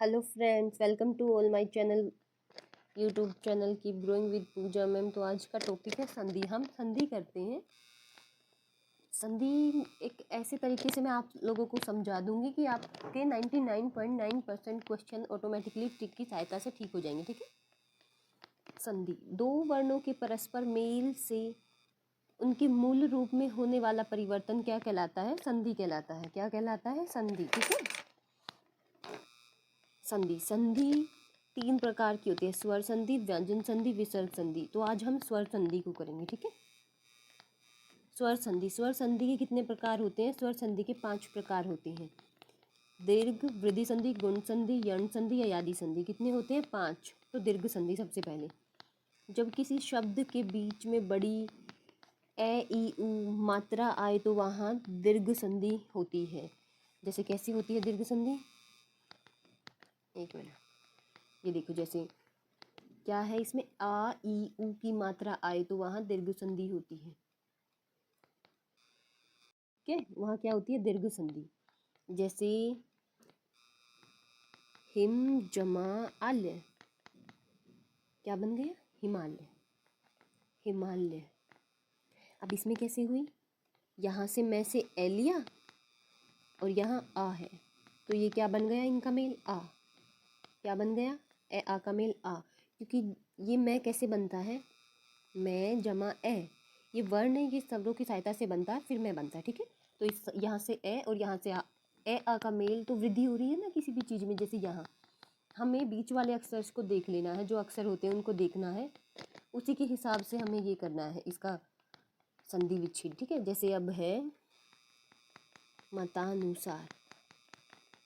Hello friends, welcome to all my channel, YouTube channel keep growing with Pooja ma'am. तो आज का topic है संधि। हम संधि करते हैं। संधि एक ऐसे तरीके से मैं आप लोगों को समझा दूंगी कि आपके 99.9% क्वेश्चन ऑटोमेटिकली ट्रिक की सहायता से ठीक हो जाएंगे। ठीक है। संधि दो वर्णों के परस्पर मेल से उनके मूल रूप में होने वाला परिवर्तन क्या कहलाता है? संधि कहलाता है। क्या कहलाता है? संधि। ठीक है। संधि संधि तीन प्रकार की होती है, स्वर संधि, व्यंजन संधि, विसर्ग संधि। तो आज हम स्वर संधि को करेंगे। ठीक है। स्वर संधि के कितने प्रकार होते हैं? स्वर संधि के 5 प्रकार होते हैं। दीर्घ, वृद्धि संधि, गुण संधि, यण संधि या यादि संधि। कितने होते हैं? 5। तो दीर्घ संधि सबसे पहले, जब किसी शब्द के बीच में बड़ी ए ई उ मात्रा आए तो वहाँ दीर्घ संधि होती है। जैसे कैसी होती है दीर्घ संधि? एक मिनट, ये देखो, जैसे क्या है इसमें, आ ई उ की मात्रा आए तो वहां दीर्घ संधि होती है। ठीक है, वहां क्या होती है? दीर्घ संधि। जैसे हिम जमा आल्य, क्या बन गया? हिमालय। हिमालय। अब इसमें कैसे हुई? यहाँ से मैं से ए लिया और यहाँ आ है, तो ये क्या बन गया? इनका मेल आ। क्या बन गया? ए आ का मेल आ। क्योंकि ये मैं कैसे बनता है? मैं जमा ए, ये वर्ण है, ये शब्दों की सहायता से बनता है, फिर मैं बनता है। ठीक है। तो इस यहाँ से ए और यहाँ से आ, ए आ का मेल, तो वृद्धि हो रही है ना किसी भी चीज़ में। जैसे यहाँ हमें बीच वाले अक्षर को देख लेना है, जो अक्षर होते हैं उनको देखना है, उसी के हिसाब से हमें ये करना है, इसका संधि विच्छेद। ठीक है। जैसे अब है मतानुसार,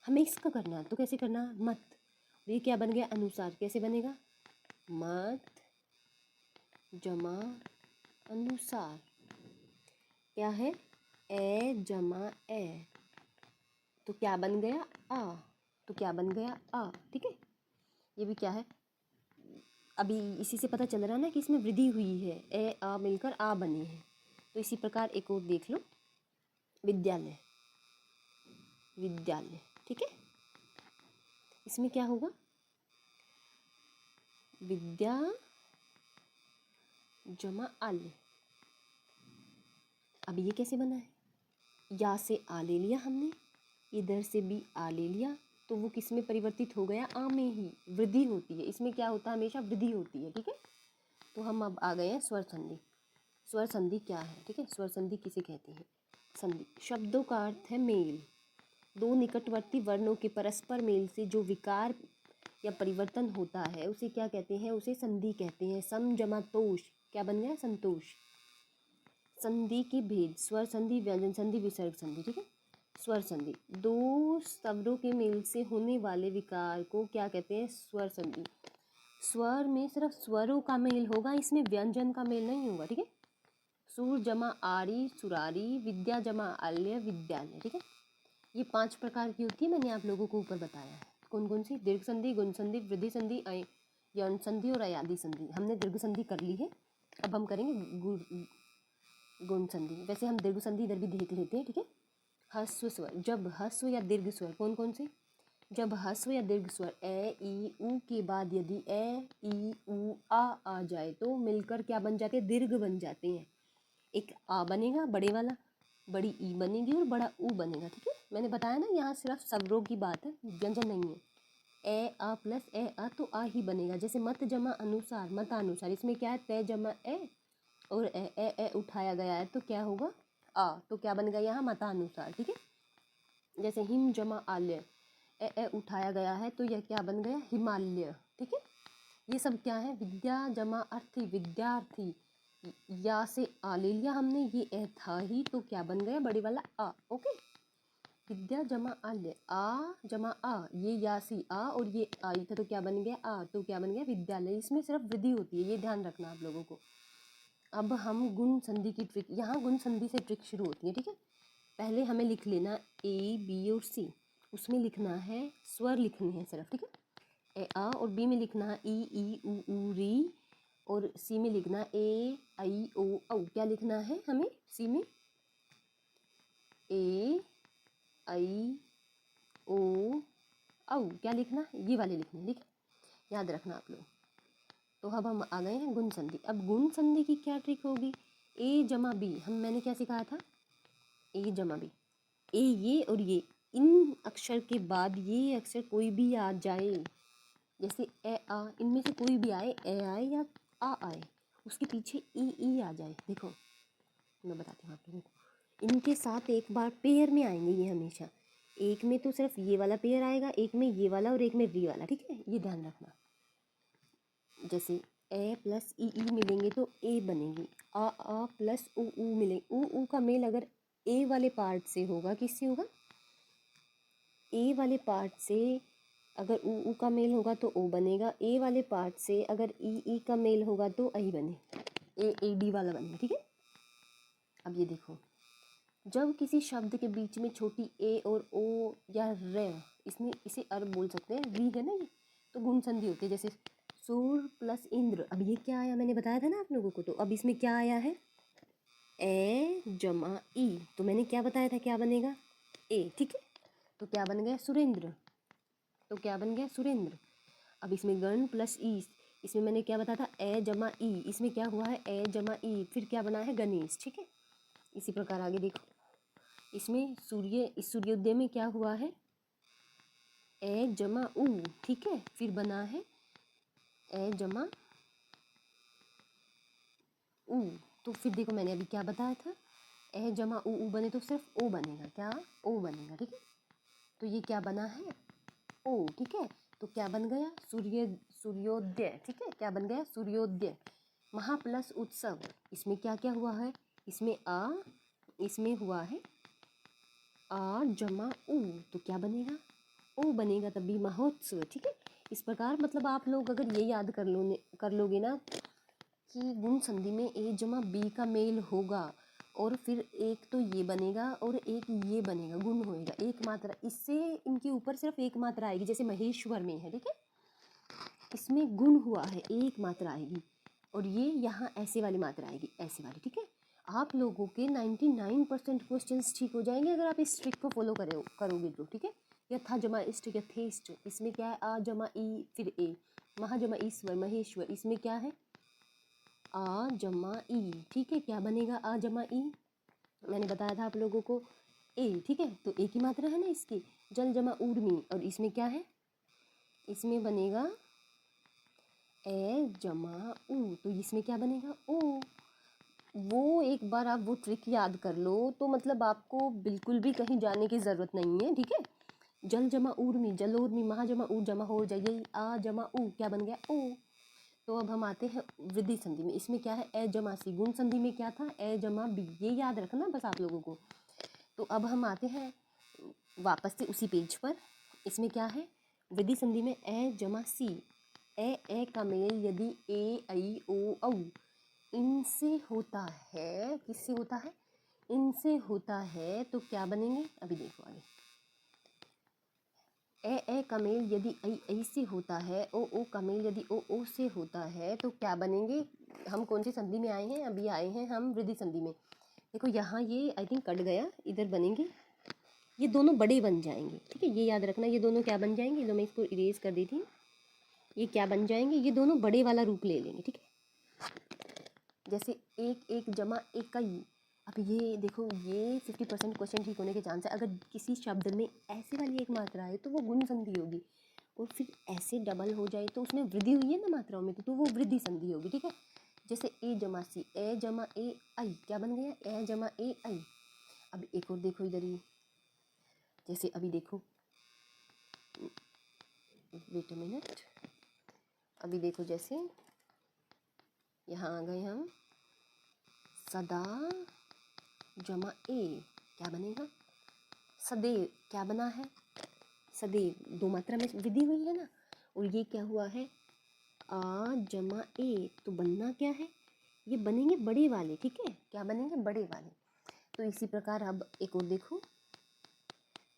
हमें इसका करना है, तो कैसे करना? मत। ये क्या बन गया? अनुसार। कैसे बनेगा? मत जमा अनुसार। क्या है? ए जमा ए, तो क्या बन गया? आ। तो क्या बन गया? आ। ठीक है। ये भी क्या है? अभी इसी से पता चल रहा है ना कि इसमें वृद्धि हुई है, ए आ मिलकर आ बनी है। तो इसी प्रकार एक और देख लो, विद्यालय। विद्यालय। ठीक है। इसमें क्या होगा? विद्या जमा आल्य। अब ये कैसे बना है? या से आ ले लिया हमने, इधर से भी आ ले लिया, तो वो किस में परिवर्तित हो गया? आ में ही। वृद्धि होती है इसमें। क्या होता है? हमेशा वृद्धि होती है। ठीक है। तो हम अब आ गए हैं स्वर संधि। स्वर संधि क्या है? ठीक है। स्वर संधि किसे कहते हैं? संधि शब्दों का अर्थ है मेल। दो निकटवर्ती वर्णों के परस्पर मेल से जो विकार या परिवर्तन होता है उसे क्या कहते हैं? उसे संधि कहते हैं। सम जमा तोष, क्या बन गया? संतोष। संधि के भेद, स्वर संधि, व्यंजन संधि, विसर्ग संधि। ठीक है। स्वर संधि, दो शब्दों के मेल से होने वाले विकार को क्या कहते हैं? स्वर संधि। स्वर में सिर्फ स्वरों का मेल होगा, इसमें व्यंजन का मेल नहीं होगा। ठीक है। सूर जमा आरी सुरारी, विद्या जमा आल्य विद्यालय। ठीक है। ये 5 प्रकार की होती है, मैंने आप लोगों को ऊपर बताया है। कौन कौन सी? दीर्घ संधि, गुण संधि, वृद्धि संधि, यौन संधि और अयादि संधि। हमने दीर्घ संधि कर ली है, अब हम करेंगे गुण संधि। वैसे हम दीर्घ संधि इधर भी देख लेते हैं। ठीक है। ह्रस्व स्वर, जब ह्रस्व या दीर्घ स्वर, कौन कौन से? जब ह्रस्व या दीर्घ स्वर ए ई उ के बाद यदि ए ई उ आ जाए तो मिलकर क्या बन जाते हैं? दीर्घ बन जाते हैं। एक आ बनेगा बड़े वाला, बड़ी ई बनेगी और बड़ा ऊ बनेगा। ठीक है। मैंने बताया ना, यहाँ सिर्फ स्वरों की बात है, व्यंजन नहीं है। ए आ प्लस ए आ तो आ ही बनेगा। जैसे मत जमा अनुसार, मतानुसार, इसमें क्या है? तय जमा ए और ए उठाया गया है तो क्या होगा? आ। तो क्या बन गया यहाँ? मतानुसार। ठीक है। जैसे हिम जमा आल्य, ए उठाया गया है तो यह क्या बन गया? हिमालय। ठीक है। ये सब क्या है? विद्या जमा अर्थी, विद्यार्थी। या से आ ले लिया हमने, ये ए था ही तो क्या बन गया? बड़े वाला आ। ओके। विद्या जमा आल्य, आ जमा आ, ये या सी आ और ये आई था तो क्या बन गया? आ। तो क्या बन गया? विद्यालय। इसमें सिर्फ वृद्धि होती है, ये ध्यान रखना आप लोगों को। अब हम गुण संधि की ट्रिक, यहाँ गुण संधि से ट्रिक शुरू होती है। ठीक है। पहले हमें लिख लेना ए बी और सी, उसमें लिखना है स्वर लिखने हैं सिर्फ। ठीक है। ए आ, और बी में लिखना है ई उ री, और सी में लिखना ए आई ओ औ। क्या लिखना है हमें सी में? ए आई ओ औ क्या लिखना, ये वाले लिखने, ठीक है, याद रखना आप लोग। तो अब हम आ गए हैं गुण संधि। अब गुण संधि की क्या ट्रिक होगी, ए जमा बी, मैंने क्या सिखाया था, ए जमा बी, ए ये और ये, इन अक्षर के बाद ये अक्षर कोई भी आ जाए, जैसे ए आ, इनमें से कोई भी आए, ए आए या आ आए, उसके पीछे ई आ जाए। देखो मैं बताती हूँ आप लोगों को, इनके साथ एक बार पेयर में आएंगे ये हमेशा, एक में तो सिर्फ ये वाला पेयर आएगा, एक में ये वाला और एक में वी वाला, ठीक है, ये ध्यान रखना। जैसे ए प्लस ई मिलेंगे तो ए बनेगी, आ प्लस ऊ मिलेंगे, ऊ का मेल अगर ए वाले पार्ट से होगा, किससे होगा, ए वाले पार्ट से अगर ऊ का मेल होगा तो ओ बनेगा, ए वाले पार्ट से अगर ई का मेल होगा तो आई बनेगा, ए डी वाला बनेगा, ठीक है। अब ये देखो, जब किसी शब्द के बीच में छोटी ए और ओ या रे, इसमें इसे अर बोल सकते हैं, वी है ना ये, तो गुण संधि होती है। जैसे सूर प्लस इंद्र, अब ये क्या आया, मैंने बताया था ना आप लोगों को, तो अब इसमें क्या आया है, ए जमा ई, तो मैंने क्या बताया था क्या बनेगा, ए, ठीक है, तो क्या बन गया सुरेंद्र, तो क्या बन गया सुरेंद्र। अब इसमें गण प्लस ई, इसमें मैंने क्या बताया था, ए जमा ई, इसमें क्या हुआ है, ए जमा ई, फिर क्या बना है गणेश, ठीक है। इसी प्रकार आगे देखो, इसमें सूर्य, इस सूर्योदय में क्या हुआ है, ए जमा ऊ, ठीक है, फिर बना है ए जमा ऊ, तो फिर देखो मैंने अभी क्या बताया था, ए जमा ऊ बने तो सिर्फ ओ बनेगा, क्या, ओ बनेगा, ठीक है, तो ये क्या बना है, ओ, ठीक है, तो क्या बन गया, सूर्योदय, ठीक है, क्या बन गया सूर्योदय। महा प्लस उत्सव, इसमें क्या क्या हुआ है, इसमें इसमें हुआ है आ जमा ऊ, तो क्या बनेगा, ओ बनेगा, तभी महोत्सव, ठीक है। इस प्रकार मतलब आप लोग अगर ये याद कर लोगे ना कि गुण संधि में ए जमा बी का मेल होगा और फिर एक तो ये बनेगा और एक ये बनेगा, गुण होएगा, एक मात्रा, इससे इनके ऊपर सिर्फ एक मात्रा आएगी, जैसे महेश्वर में है, ठीक है, इसमें गुण हुआ है, एक मात्रा आएगी, और ये यहाँ ऐसे वाली मात्रा आएगी, ऐसे वाली, ठीक है। आप लोगों के 99% क्वेश्चंस ठीक हो जाएंगे अगर आप इस ट्रिक को फॉलो करोगे तो, ठीक है। यथा जमा इष्ट यथेष्ट, इसमें क्या है, आ जमा ई फिर ए, महा जमा ईश्वर महेश्वर, इसमें क्या है, आ जमा ई, ठीक है, क्या बनेगा आ जमा ई, मैंने बताया था आप लोगों को ए, ठीक है, तो एक ही मात्रा है ना इसकी, जल जमा ऊर्मी, और इसमें क्या है, इसमें बनेगा ए जमा ऊ, तो इसमें क्या बनेगा ओ। वो एक बार आप वो ट्रिक याद कर लो तो मतलब आपको बिल्कुल भी कहीं जाने की ज़रूरत नहीं है, ठीक है। जल जमा ऊर्मी, जल ऊर्मी, महा जमा ऊ जमा हो जाइए, आ जमा ऊ, क्या बन गया ओ। तो अब हम आते हैं वृद्धि संधि में, इसमें क्या है, ए जमा सी, गुण संधि में क्या था, ए जमा बी, ये याद रखना बस आप लोगों को। तो अब हम आते हैं वापस से उसी पेज पर, इसमें क्या है, वृद्धि संधि में ए जमा सी, ए का मेल यदि ए आई ओ औ इनसे होता है, किससे होता है, इनसे होता है, तो क्या बनेंगे, अभी देखो आगे, ए का मेल यदि आई से होता है, ओ का मेल यदि ओ से होता है, तो क्या बनेंगे, हम कौन सी संधि में आए हैं, अभी आए हैं हम वृद्धि संधि में। देखो यहाँ ये आई थिंक कट गया, इधर बनेंगे, ये दोनों बड़े बन जाएंगे, ठीक है, ये याद रखना, ये दोनों क्या बन जाएंगे, तो मैं इसको इरेज कर दी थी, ये क्या बन जाएंगे, ये दोनों बड़े वाला रूप ले लेंगे, ठीक है। जैसे एक जमा इकाई, अब ये देखो ये 50% क्वेश्चन ठीक होने के चांस है, अगर किसी शब्द में ऐसे वाली एक मात्रा है तो वो गुण संधि होगी, और फिर ऐसे डबल हो जाए तो उसमें वृद्धि हुई है ना मात्राओं में, तो वो वृद्धि संधि होगी, ठीक है। जैसे ए जमा सी, ए जमा ए आई, क्या बन गया, ए जमा ए आई। अब एक और देखो इधर ही, जैसे अभी देखो, वेट अ मिनट, अभी देखो जैसे यहाँ आ गए हम, सदा जमा ए, क्या बनेगा, सदैव, क्या बना है, सदैव, दो मात्रा में वृद्धि हुई है ना, और ये क्या हुआ है, आ जमा ए, तो बनना क्या है, ये बनेंगे बड़े वाले, ठीक है, क्या बनेंगे बड़े वाले। तो इसी प्रकार अब एक और देखो,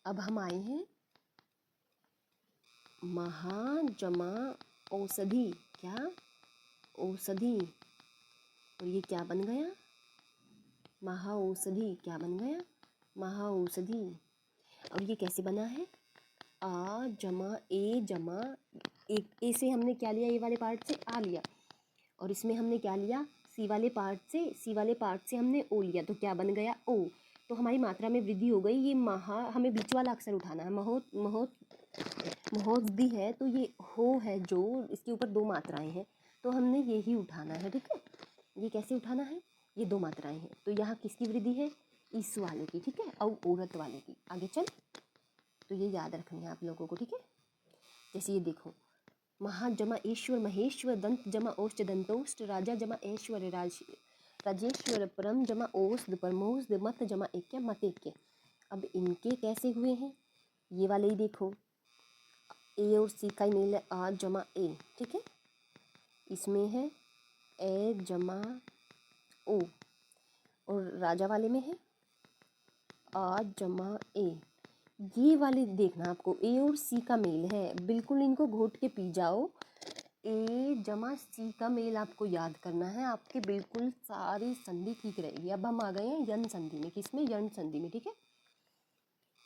अब हम आए हैं महा जमा औषधि, क्या, औषधि, और ये क्या बन गया, महा औषधि, क्या बन गया, महा औषधि। और ये कैसे बना है, आ जमा ए जमा एक, ए से हमने क्या लिया, ए वाले पार्ट से आ लिया, और इसमें हमने क्या लिया, सी वाले पार्ट से हमने ओ लिया, तो क्या बन गया ओ। तो हमारी मात्रा में वृद्धि हो गई। ये महा हमें बीच वाला अक्षर उठाना है, महोत महोत महोदधि है, तो ये हो है जो, इसके ऊपर दो मात्राएं हैं, तो हमने यही उठाना है। ठीक है, ये कैसे उठाना है, ये दो मात्राएं हैं, तो यहाँ किसकी वृद्धि है, इस वाले की। ठीक है, और औरत वाले की। आगे चल, तो ये याद रखनी है आप लोगों को। ठीक है, जैसे ये देखो, महा जमा ईश्वर महेश्वर, दंत जमा ओष्ठ दंतोष्ठ, राजा जमा ऐश्वर्य राजेश्वर, परम जमा ओष्ध परमोष्ध, मत जमा ऐक्य मतेक्य। अब इनके कैसे हुए हैं, ये वाले ही देखो, ए और सी का मेल है, आ जमा ए। ठीक है, इसमें है ए जमा ओ, और राजा वाले में है आ जमा ए। ये वाले देखना आपको, ए और सी का मेल है, बिल्कुल इनको घोट के पी जाओ। ए जमा सी का मेल आपको याद करना है, आपके बिल्कुल सारी संधि ठीक रहेगी। अब हम आ गए हैं यन संधि में, किसमें, यन संधि में। ठीक है,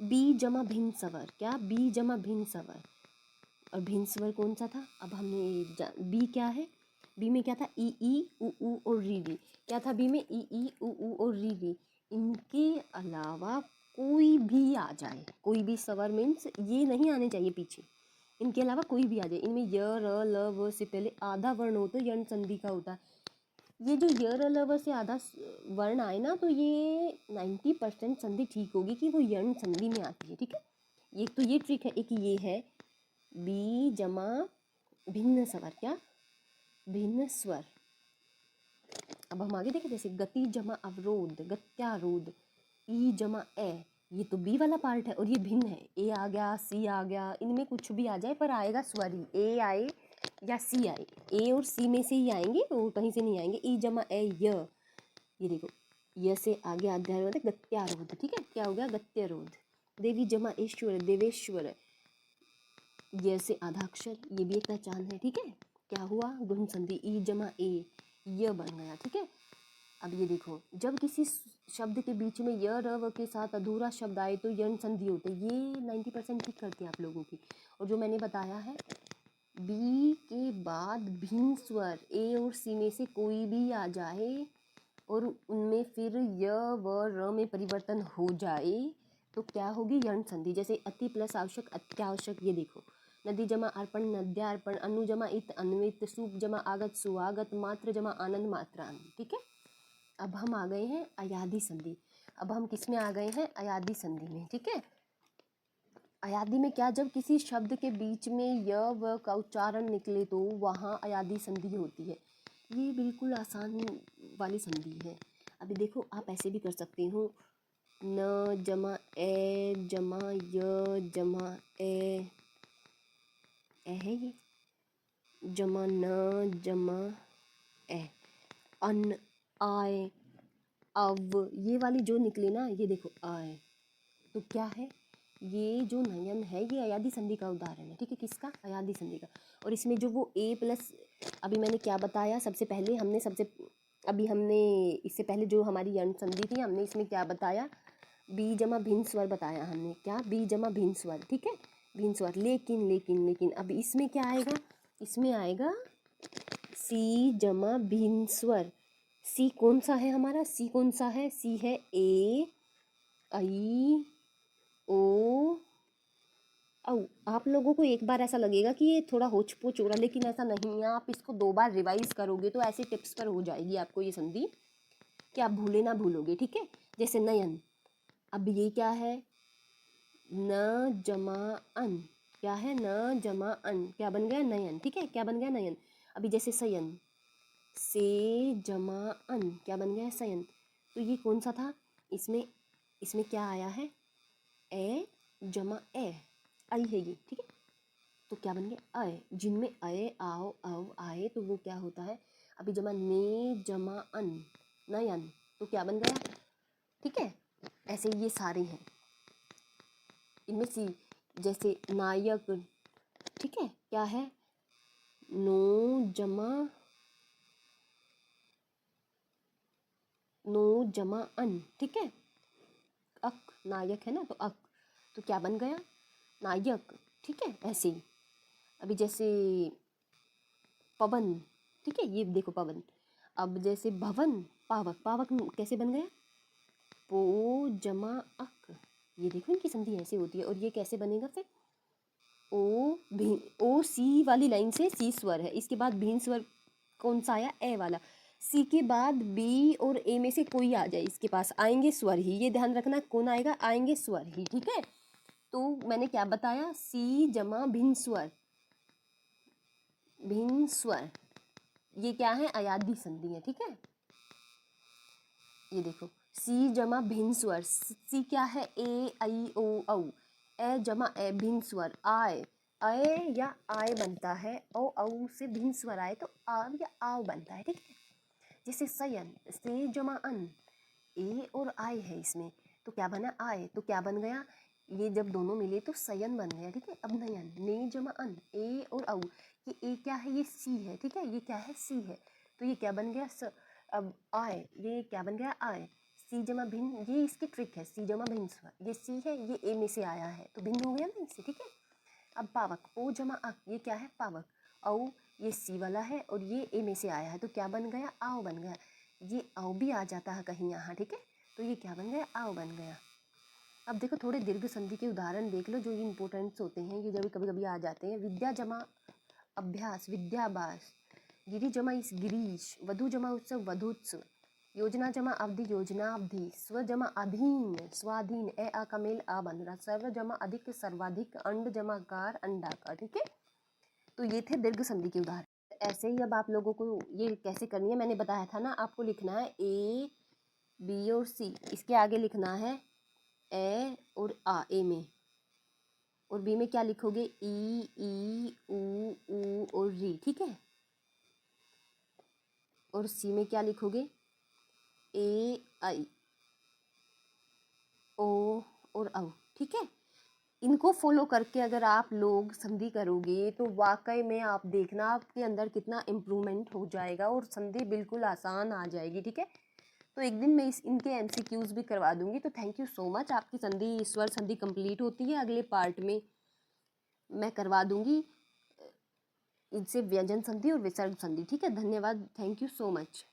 बी जमा भिन्न स्वर, क्या, बी जमा भिन्न स्वर, और भिन्न स्वर कौन सा था, अब हमने बी क्या है, बी में क्या था, ई उ और री री। क्या था बी में, ई उ और री री। इनके अलावा कोई भी आ जाए, कोई भी स्वर मीन्स ये नहीं आने चाहिए पीछे, इनके अलावा कोई भी आ जाए, इनमें य र ल व से पहले आधा वर्ण हो तो यण संधि का होता है। ये जो य र ल व से आधा वर्ण आए ना, तो ये 90% संधि ठीक होगी कि वो यण संधि में आती है। ठीक है, ये तो ये ट्रिक है। एक ये है बी जमा भिन्न स्वर, क्या, भिन्न स्वर। अब हम आगे देखें, जैसे गति जमा अवरोध, गत्यारोध, ई जमा ए, ये तो बी वाला पार्ट है और ये भिन्न है, ए आ गया, सी आ गया, इनमें कुछ भी आ जाए पर आएगा स्वर ही, ए आए या सी आए, ए और सी में से ही आएंगे, तो कहीं से नहीं आएंगे। ई जमा ए य, ये देखो, य से आगे अध्यारोध है, गत्यारोध। ठीक है, क्या हो गया, गत्यारोध। देवी जमा ईश्वर, देवेश्वर, य से आधा अक्षर, ये भी एक पहचान है। ठीक है, क्या हुआ, गुण संधि, ई जमा ए, य बन गया। ठीक है, अब ये देखो, जब किसी शब्द के बीच में य र व के साथ अधूरा शब्द आए तो यण संधि होते, ये 90% ठीक करती है आप लोगों की। और जो मैंने बताया है, बी के बाद भिन्न स्वर ए और सी में से कोई भी आ जाए और उनमें फिर य व र में परिवर्तन हो जाए तो क्या होगी, यण संधि। जैसे अति प्लस आवश्यक, अत्यावश्यक, ये देखो, नदी जमा अर्पण, नद्यार्पण, अनु जमा इत, अन्वित, सूप जमा आगत, सुआगत, मात्र जमा आनंद, मात्रान। ठीक है, अब हम आ गए हैं अयादी संधि। अब हम किस में आ गए हैं, अयादी संधि में। ठीक है, अयादी में क्या, जब किसी शब्द के बीच में य व का उच्चारण निकले तो वहाँ अयादी संधि होती है। ये बिल्कुल आसान वाली संधि है। अभी देखो, आप ऐसे भी कर सकते हो, न जमा ए जमा य जमा ए है, ये जमा न जमा ए, अन आए अब, ये वाली जो निकली ना, ये देखो आए, तो क्या है, ये जो नयन है ये अयादी संधि का उदाहरण है। ठीक है, किसका, अयादी संधि का। और इसमें जो वो ए प्लस, अभी मैंने क्या बताया, सबसे पहले हमने अभी हमने इससे पहले जो हमारी यण संधि थी, हमने इसमें क्या बताया, बी जमा भिन्न स्वर बताया हमने, क्या, बी जमा भिन्न स्वर। ठीक है, भिन्न स्वर। लेकिन लेकिन लेकिन अब इसमें क्या आएगा, इसमें आएगा सी जमा भिन्न स्वर। सी कौन सा है हमारा, सी कौन सा है, सी है ए आई ओ औ। आप लोगों को एक बार ऐसा लगेगा कि ये थोड़ा होच पोच हो रहा, लेकिन ऐसा नहीं है। आप इसको 2 बार रिवाइज करोगे तो ऐसे टिप्स पर हो जाएगी आपको ये संधि कि आप भूले ना भूलोगे। ठीक है, जैसे नयन, अब ये क्या है, न जमा अन, क्या है, न जमा अन, क्या बन गया, नयन। ठीक है, क्या बन गया, नयन। अभी जैसे सयन, से जमा अन, क्या बन गया, सयन। तो ये कौन सा था, इसमें इसमें क्या आया है, ए जमा ए, आई है ये। ठीक है, तो क्या बन गया, अय, जिनमें अय आओ अव आए तो वो क्या होता है। अभी जमा ने जमा अन, नयन, तो क्या बन गया। ठीक है, ऐसे ये सारे हैं, इनमें सी, जैसे नायक। ठीक है, क्या है, नो जमा अन। ठीक है, अक, नायक है ना, तो अक, तो क्या बन गया, नायक, ठीक है, ऐसे ही। अभी जैसे पवन, ठीक है, ये देखो पवन। अब जैसे भवन, पावक, पावक कैसे बन गया, पो जमा अक, ये देखो इनकी संधि ऐसे होती है। और ये कैसे बनेगा फिर, ओ सी वाली लाइन से सी स्वर है, इसके बाद भीन स्वर कौन सा आया, ए वाला। सी के बाद बी और ए में से कोई आ जाए, इसके पास आएंगे स्वर ही, ये ध्यान रखना, कौन आएगा, आएंगे स्वर ही, ठीक है। तो मैंने क्या बताया, सी जमा भिन्न स्वर, भिन्न स्वर, ये क्या है, अयादी संधि है, ठीक है। ये देखो सी जमा भिन्न स्वर, सी क्या है, ए आई ओ औ, ए जमा ए भिन्न स्वर, आय, अय या आय बनता है, ओ औ से भिन्न स्वर आए तो आव या आव बनता है, ठीक है। जैसे सयन, से जमा अन, ए और आय है इसमें, तो क्या बना, आय, तो क्या बन गया, ये जब दोनों मिले तो सयन बन गया, ठीक है। अब नयन, ने जमा अन, ए और औ, ये ए क्या है, ये सी है, ठीक है, ये क्या है, सी है, तो ये क्या बन गया, अब आय, ये क्या बन गया, आय, सी जमा भिन्न, ये इसकी ट्रिक है, सी जमा भिन्न स्वर, ये सी है, ये ए में से आया है तो भिन्न हो गया ना इससे, ठीक है। अब पावक, ओ जमा अक, ये क्या है, पावक, औ, ये सी वाला है और ये ए में से आया है तो क्या बन गया, आओ बन गया। ये आओ भी आ जाता है कहीं यहाँ, ठीक है, तो ये क्या बन गया, आओ बन गया। अब देखो थोड़े दीर्घ संधि के उदाहरण देख लो जो ये इंपॉर्टेंट्स होते हैं, ये जब कभी कभी आ जाते हैं। विद्या जमा अभ्यास, विद्याभ्यास, गिरी जमा इस गिरीश, वधु जमा उत्सव, वधुत्सव, योजना जमा अवधि, योजना अवधि, स्व जमा अधीन, स्वाधीन, ए आ का मेल आ बन रहा, सर्व जमा अधिक, सर्वाधिक, अंड जमा कार, अंडाकार, ठीक है। तो ये थे दीर्घ संधि के उदाहरण। ऐसे ही अब आप लोगों को ये कैसे करनी है, मैंने बताया था ना, आपको लिखना है ए बी और सी, इसके आगे लिखना है ए और आ, ए में, और बी में क्या लिखोगे, ई ऊ और री, ठीक है। और सी में क्या लिखोगे, ए आई ओ और औ, ठीक है। इनको फॉलो करके अगर आप लोग संधि करोगे तो वाकई में आप देखना आपके अंदर कितना इम्प्रूवमेंट हो जाएगा और संधि बिल्कुल आसान आ जाएगी, ठीक है। तो एक दिन मैं इनके एमसीक्यूज भी करवा दूंगी। तो थैंक यू सो मच। आपकी संधि, स्वर संधि कंप्लीट होती है, अगले पार्ट में मैं करवा दूंगी इनसे व्यंजन संधि और विसर्ग संधि, ठीक है। धन्यवाद, थैंक यू सो मच।